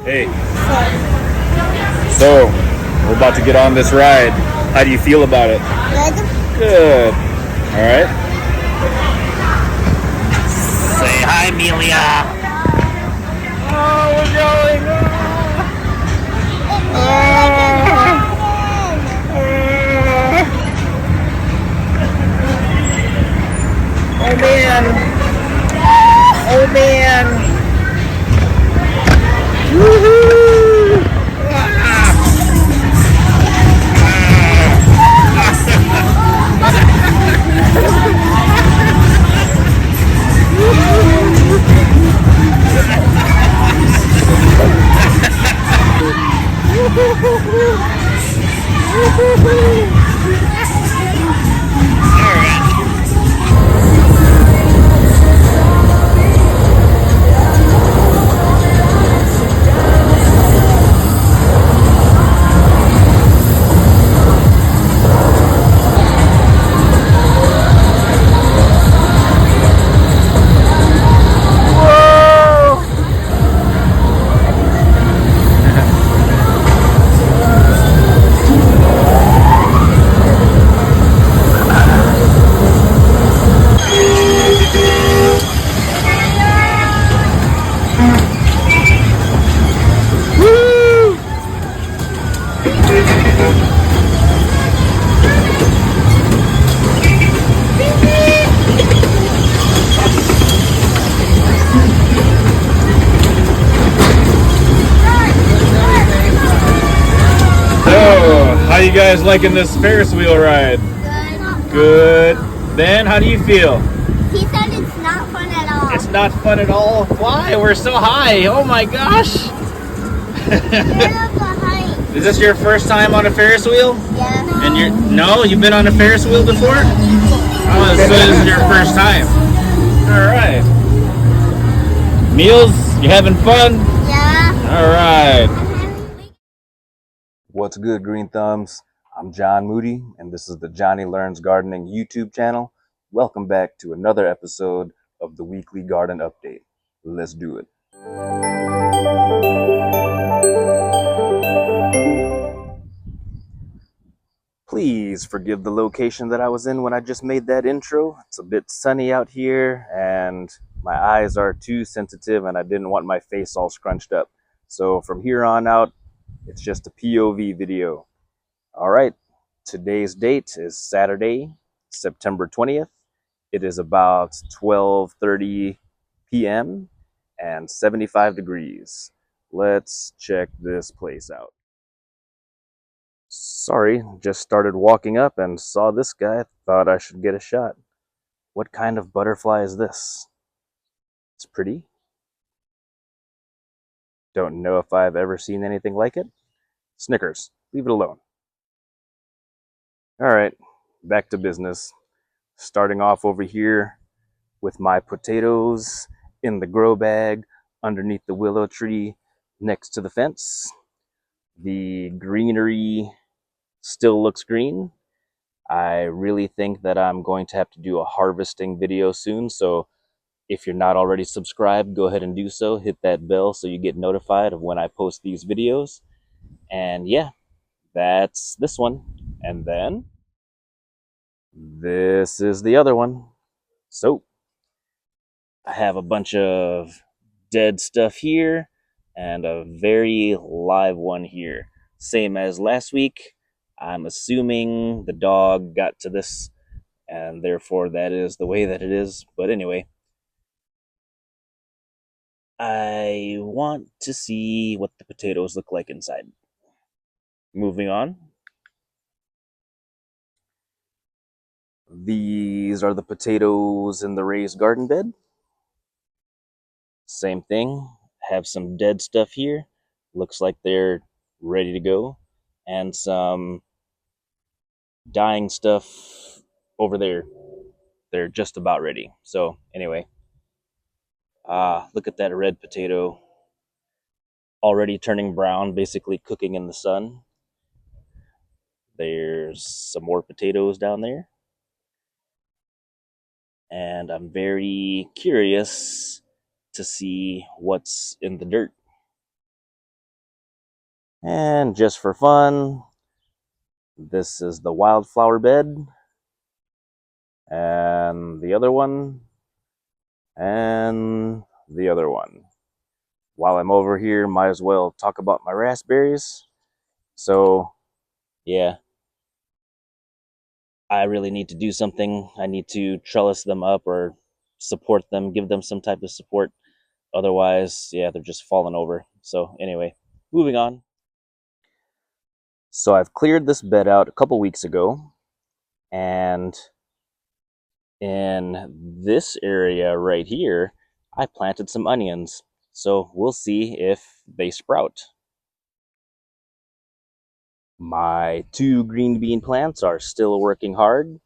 Hey, so we're about to get on this ride. How do you feel about it? Good. Good. All right. Say hi, Amelia. Oh, we're going. Oh man. Oh man. Woohoo! How you guys liking this Ferris wheel ride? Good. Good. Ben, how do you feel? He said it's not fun at all. It's not fun at all? Why? We're so high. Oh my gosh. Is this your first time on a Ferris wheel? Yeah. And you've been on a Ferris wheel before? Oh, so this is your first time. All right. Meals, you having fun? Yeah. All right. What's good, Green Thumbs? I'm John Moody, and this is the Johnny Learns Gardening YouTube channel. Welcome back to another episode of the Weekly Garden Update. Let's do it. Please forgive the location that I was in when I just made that intro. It's a bit sunny out here, and my eyes are too sensitive, and I didn't want my face all scrunched up. So from here on out, it's just a POV video. All right, today's date is Saturday, September 20th. It is about 12:30 p.m. and 75 degrees. Let's check this place out. Sorry, just started walking up and saw this guy. Thought I should get a shot. What kind of butterfly is this? It's pretty. Don't know if I've ever seen anything like it. Snickers, leave it alone. All right, back to business. Starting off over here with my potatoes in the grow bag underneath the willow tree next to the fence. The greenery still looks green. I really think that I'm going to have to do a harvesting video soon, so if you're not already subscribed, go ahead and do so. Hit that bell so you get notified of when I post these videos. And yeah, that's this one. And then this is the other one. So I have a bunch of dead stuff here and a very live one here. Same as last week. I'm assuming the dog got to this and therefore that is the way that it is. But anyway, I want to see what the potatoes look like inside. Moving on. These are the potatoes in the raised garden bed. Same thing. Have some dead stuff here. Looks like they're ready to go. And some dying stuff over there. They're just about ready. So anyway, look at that red potato. Already turning brown, basically cooking in the sun. There's some more potatoes down there. And I'm very curious to see what's in the dirt. And just for fun, this is the wildflower bed, and the other one, and the other one. While I'm over here, might as well talk about my raspberries. So, yeah, I really need to do something. I need to trellis them up or support them, give them some type of support. Otherwise, yeah, they're just falling over. So, anyway, moving on. So, I've cleared this bed out a couple weeks ago, and in this area right here, I planted some onions. So, we'll see if they sprout. My two green bean plants are still working hard.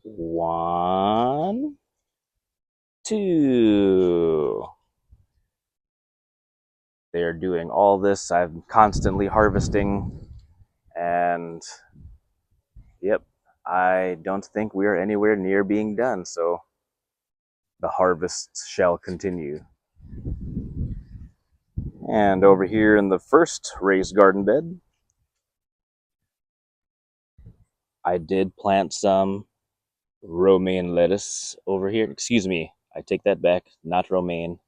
One, two. They're doing all this. I'm constantly harvesting, and yep, I don't think we are anywhere near being done, so the harvest shall continue. And over here in the first raised garden bed, I did plant some romaine lettuce over here. Excuse me, I take that back, not romaine,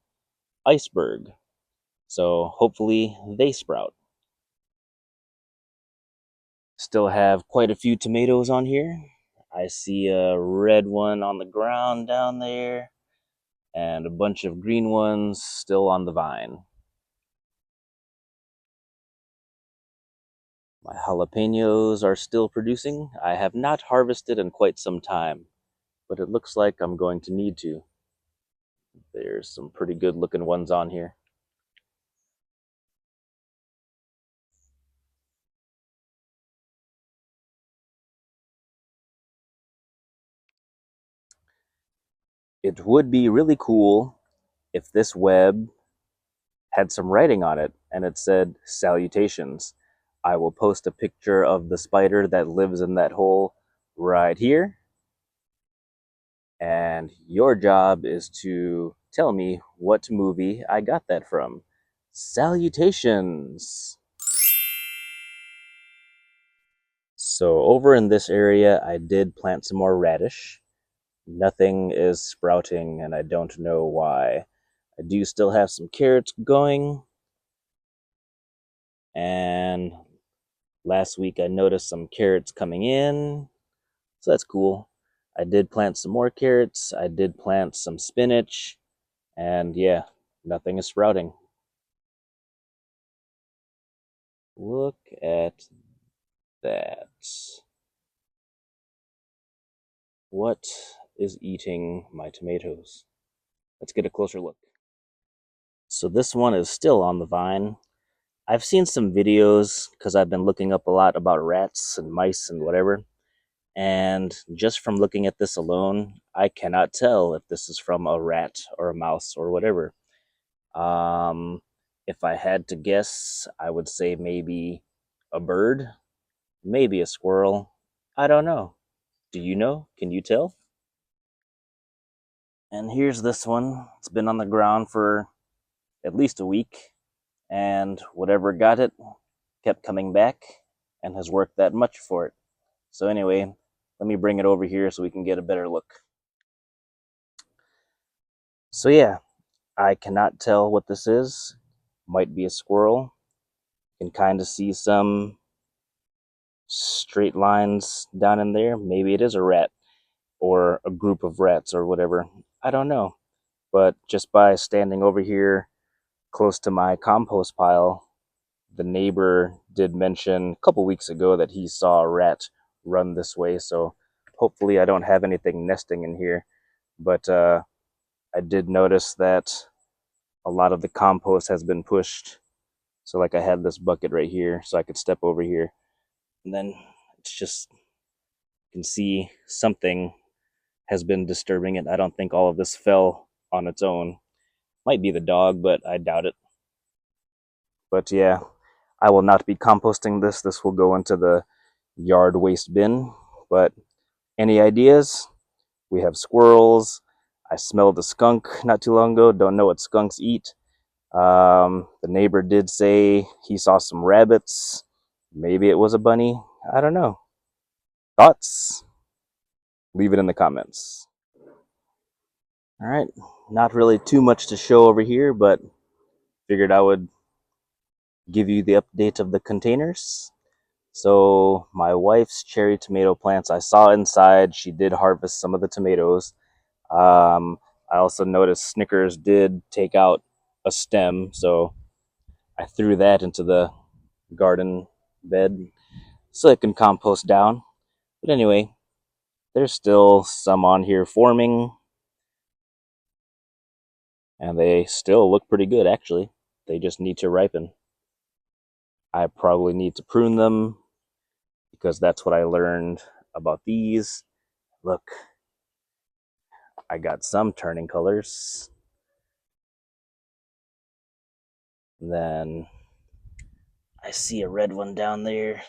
iceberg. So hopefully they sprout. Still have quite a few tomatoes on here. I see a red one on the ground down there, and a bunch of green ones still on the vine. My jalapeños are still producing. I have not harvested in quite some time, but it looks like I'm going to need to. There's some pretty good looking ones on here. It would be really cool if this web had some writing on it and it said salutations. I will post a picture of the spider that lives in that hole right here. And your job is to tell me what movie I got that from. Salutations! So over in this area, I did plant some more radish. Nothing is sprouting, and I don't know why. I do still have some carrots going, and last week I noticed some carrots coming in, so that's cool. I did plant some more carrots, I did plant some spinach, and yeah, nothing is sprouting. Look at that. What is eating my tomatoes? Let's get a closer look. So this one is still on the vine. I've seen some videos because I've been looking up a lot about rats and mice and whatever. And just from looking at this alone, I cannot tell if this is from a rat or a mouse or whatever. If I had to guess, I would say maybe a bird, maybe a squirrel. I don't know. Do you know? Can you tell? And here's this one. It's been on the ground for at least a week, and whatever got it kept coming back and has worked that much for it. So anyway, let me bring it over here so we can get a better look. So yeah, I cannot tell what this is. Might be a squirrel. You can kind of see some straight lines down in there. Maybe it is a rat or a group of rats or whatever. I don't know. But just by standing over here close to my compost pile, the neighbor did mention a couple weeks ago that he saw a rat run this way. So hopefully I don't have anything nesting in here. But I did notice that a lot of the compost has been pushed. So like I had this bucket right here so I could step over here. And then it's just, you can see something has been disturbing it. I don't think all of this fell on its own. Might be the dog, but I doubt it. But yeah, I will not be composting this. This will go into the yard waste bin. But any ideas? We have squirrels. I smelled a skunk not too long ago. Don't know what skunks eat. The neighbor did say he saw some rabbits. Maybe it was a bunny. I don't know. Thoughts? Leave it in the comments. All right. Not really too much to show over here, but figured I would give you the update of the containers. So my wife's cherry tomato plants, I saw inside. She did harvest some of the tomatoes. Um, I also noticed Snickers did take out a stem, so I threw that into the garden bed so it can compost down. But anyway, there's still some on here forming, and they still look pretty good actually. They just need to ripen. I probably need to prune them because that's what I learned about these. Look, I got some turning colors. Then I see a red one down there.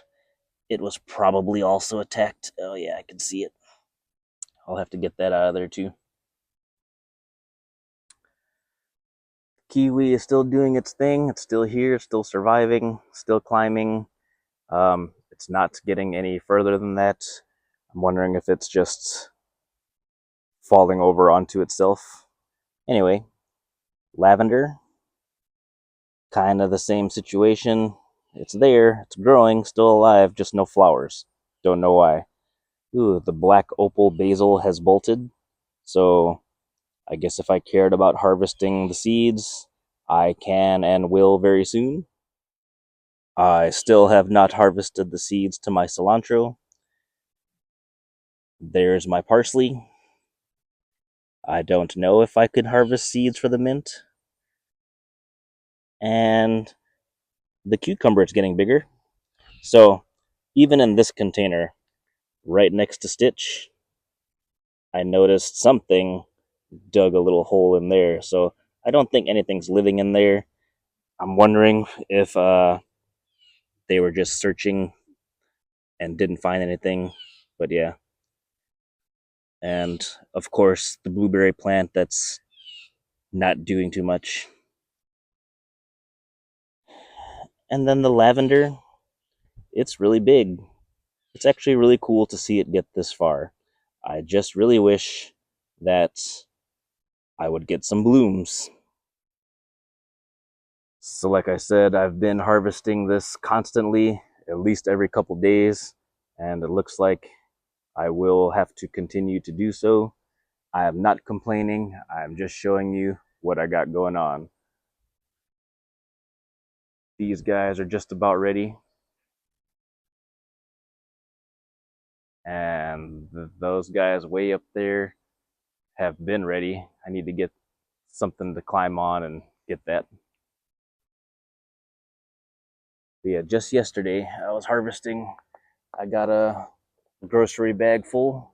It was probably also attacked. Oh yeah, I can see it. I'll have to get that out of there too. Kiwi is still doing its thing. It's still here, still surviving, still climbing. It's not getting any further than that. I'm wondering if it's just falling over onto itself. Anyway, lavender, kind of the same situation. It's there, it's growing, still alive, just no flowers. Don't know why. Ooh, the black opal basil has bolted. So I guess if I cared about harvesting the seeds, I can and will very soon. I still have not harvested the seeds to my cilantro. There's my parsley. I don't know if I could harvest seeds for the mint. And the cucumber is getting bigger. So even in this container, right next to Stitch, I noticed something dug a little hole in there. So I don't think anything's living in there. I'm wondering if they were just searching and didn't find anything. But yeah. And of course, the blueberry plant that's not doing too much. And then the lavender, it's really big. It's actually really cool to see it get this far. I just really wish that I would get some blooms. So, like I said, I've been harvesting this constantly, at least every couple days, and it looks like I will have to continue to do so. I am not complaining, I'm just showing you what I got going on. These guys are just about ready, and those guys way up there have been ready. I need to get something to climb on and get that. But yeah, just yesterday I was harvesting. I got a grocery bag full,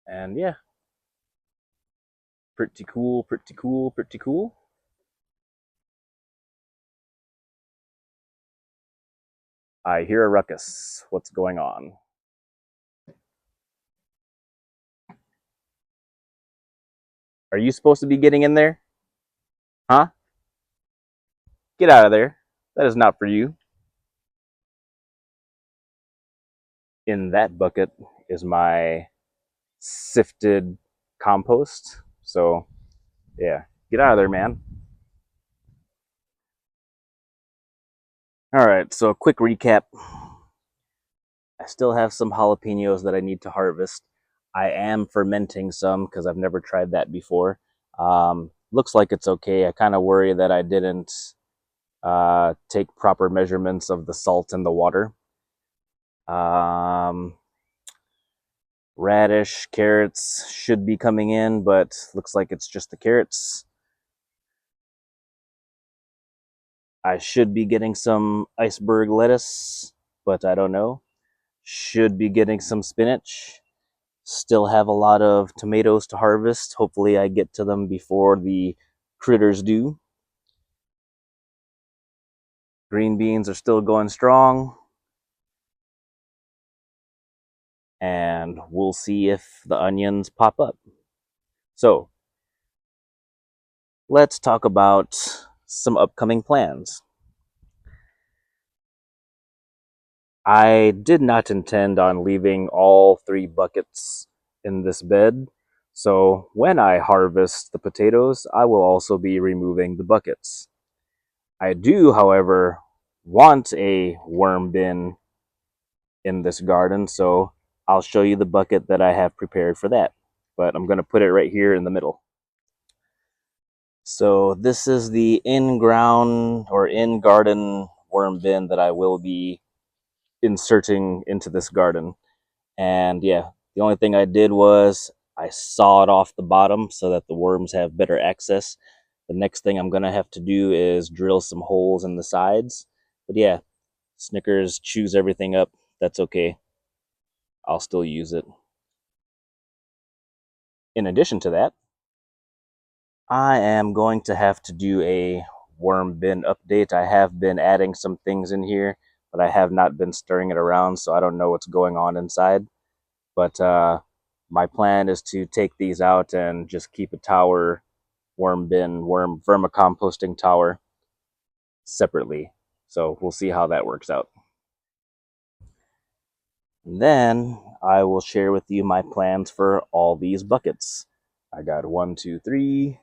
and yeah, pretty cool, pretty cool, pretty cool. I hear a ruckus. What's going on? Are you supposed to be getting in there? Huh? Get out of there. That is not for you. In that bucket is my sifted compost. So, yeah, get out of there, man. All right, so a quick recap. I still have some jalapeños that I need to harvest. I am fermenting some because I've never tried that before. Looks like it's okay. I kind of worry that I didn't take proper measurements of the salt in the water. Um, Radish, carrots should be coming in, but looks like it's just the carrots. I should be getting some iceberg lettuce, but I don't know. Should be getting some spinach. Still have a lot of tomatoes to harvest. Hopefully I get to them before the critters do. Green beans are still going strong. And we'll see if the onions pop up. So, let's talk about some upcoming plans. I did not intend on leaving all 3 buckets in this bed, so when I harvest the potatoes, I will also be removing the buckets. I do, however, want a worm bin in this garden, so I'll show you the bucket that I have prepared for that. But I'm going to put it right here in the middle. So this is the in-ground or in-garden worm bin that I will be inserting into this garden. And yeah, the only thing I did was I sawed off the bottom so that the worms have better access. The next thing I'm going to have to do is drill some holes in the sides. But yeah, Snickers chews everything up. That's okay. I'll still use it. In addition to that, I am going to have to do a worm bin update. I have been adding some things in here, but I have not been stirring it around, so I don't know what's going on inside. But my plan is to take these out and just keep a tower worm bin, worm vermicomposting tower separately. So we'll see how that works out. And then I will share with you my plans for all these buckets. I got 1, 2, 3,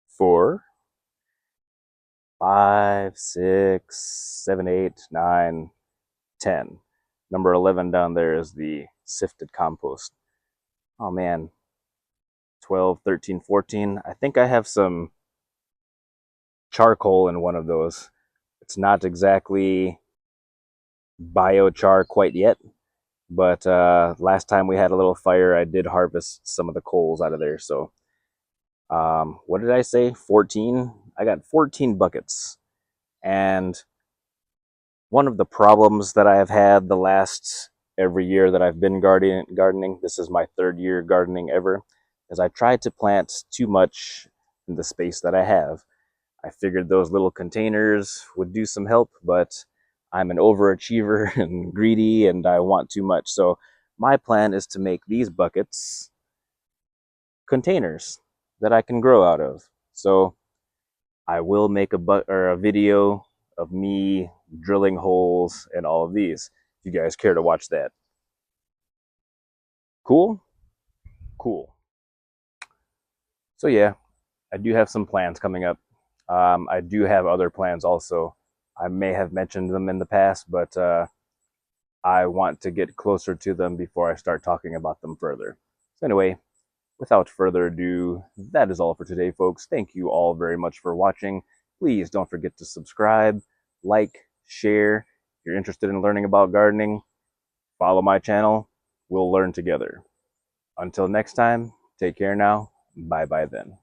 4, 5, 6, 7, 8, 9, 10. Number 11 down there is the sifted compost. Oh man, 12, 13, 14. I think I have some charcoal in one of those. It's not exactly biochar quite yet, but last time we had a little fire, I did harvest some of the coals out of there. So, what did I say? 14? I got 14 buckets. And one of the problems that I have had the last every year that I've been gardening, this is my 3rd year gardening ever, is I tried to plant too much in the space that I have. I figured those little containers would do some help, but I'm an overachiever and greedy and I want too much. So my plan is to make these buckets containers that I can grow out of. So I will make a video of me drilling holes in all of these. If you guys care to watch that. Cool? Cool. So yeah, I do have some plans coming up. I do have other plans also. I may have mentioned them in the past, but I want to get closer to them before I start talking about them further. So anyway, without further ado, that is all for today, folks. Thank you all very much for watching. Please don't forget to subscribe, like, share. If you're interested in learning about gardening, follow my channel. We'll learn together. Until next time, take care now. Bye bye then.